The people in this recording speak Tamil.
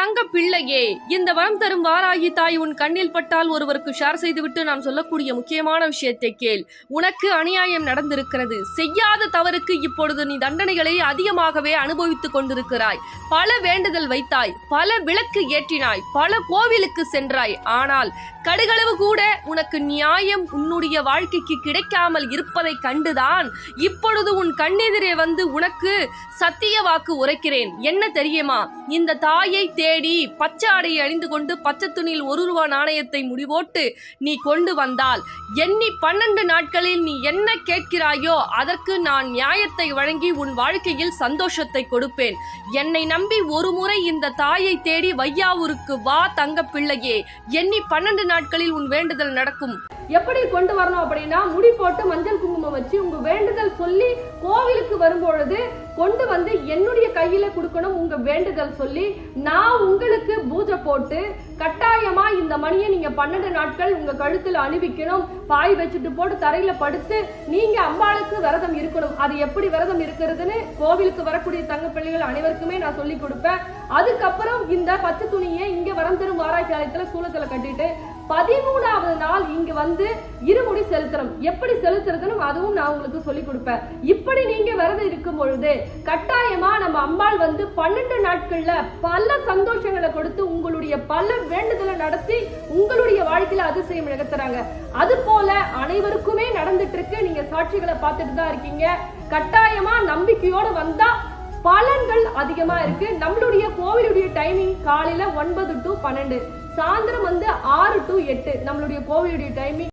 தங்க பிள்ளையே, இந்த வரம் தரும் வாராகி தாய் உன் கண்ணில் பட்டால் ஒருவருக்கு ஷேர் செய்துவிட்டு நான் சொல்லக்கூடிய முக்கியமான விஷயத்தை கேள். உனக்கு அநியாயம் நடந்திருக்கிறது. செய்யாத தவறுக்கு இப்பொழுது நீ தண்டனைகளை அதிகமாகவே அனுபவித்துக் கொண்டிருக்கிறாய். பல வேண்டுதல் வைத்தாய், பல விளக்கு ஏற்றினாய், பல கோவிலுக்கு சென்றாய். ஆனால் கடுகளவு கூட உனக்கு நியாயம் உன்னுடைய வாழ்க்கைக்கு கிடைக்காமல் இருப்பதை கண்டுதான் இப்பொழுது உன் கண்ணெதிரே வந்து உனக்கு சத்திய வாக்கு உரைக்கிறேன். என்ன தெரியுமா? இந்த தாயை தேடி பச்சை ஆடையை அணிந்து கொண்டு பச்சை துணியில் ₹1 நாணயத்தை முடிவோட்டு நீ கொண்டு வந்தால் எண்ணி 12 நாட்களில் நீ என்ன கேட்கிறாயோ அதற்கு நான் நியாயத்தை வழங்கி உன் வாழ்க்கையில் சந்தோஷத்தை கொடுப்பேன். என்னை நம்பி ஒரு முறை இந்த தாயை தேடி வையாவூருக்கு வா தங்க பிள்ளையே. எண்ணி 12 நாட்களில் உன் வேண்டுதல் நடக்கும். எப்படி கொண்டு வரணும் அப்படின்னா, முடி போட்டு மஞ்சள் குங்குமம் வச்சு உங்க வேண்டுதல் சொல்லி கோவிலுக்கு வரும்பொழுது கொண்டு வந்து என்னுடைய கையில கொடுக்கணும். உங்க வேண்டுதல் சொல்லி நான் உங்களுக்கு பூஜை போட்டு கட்டாயமா இந்த மணியை நீங்க 12 நாட்கள் உங்க கழுத்துல அணிவிக்கணும். பாய் வச்சுட்டு போட்டு தரையில படுத்து நீங்க அம்பாளுக்கு விரதம் இருக்கணும். அது எப்படி விரதம் இருக்கிறதுன்னு கோவிலுக்கு வரக்கூடிய தங்க பிள்ளைகள் அனைவருக்குமே நான் சொல்லி கொடுப்பேன். அதுக்கப்புறம் இந்த பச்சை துணியை இங்க வரம் தரும் வாராகி ஆலயத்துல சூளத்துல கட்டிட்டு 13வது நாள் இங்க வந்து இருமுடி செலுத்தணும். எப்படி செலுத்துறதுன்னு அதுவும் நான் உங்களுக்கு சொல்லி கொடுப்பேன். இப்படி நீங்க விரதம் இருக்கும் பொழுது கட்டாயமா நம்ம அம்பாள் வந்து 12 நாட்கள்ல பல சந்தோஷங்களை கொடுத்து உங்களுடைய பல வேண்டுதலை நடத்தி உங்களுடைய வாழ்க்கையில அதிசயம் நிகழ்த்துறாங்க. அது போல அனைவருக்குமே நடந்துட்டு இருக்கு. நீங்க சாட்சிகளை பார்த்துட்டு தான் இருக்கீங்க. கட்டாயமா நம்பிக்கையோட வந்தா பலன்கள் அதிகமா இருக்கு. நம்மளுடைய கோவிலுடைய டைமிங் காலையில 9 to 12, சாயந்தரம் வந்து 6 to 8 நம்மளுடைய கோவிலுடைய டைமிங்.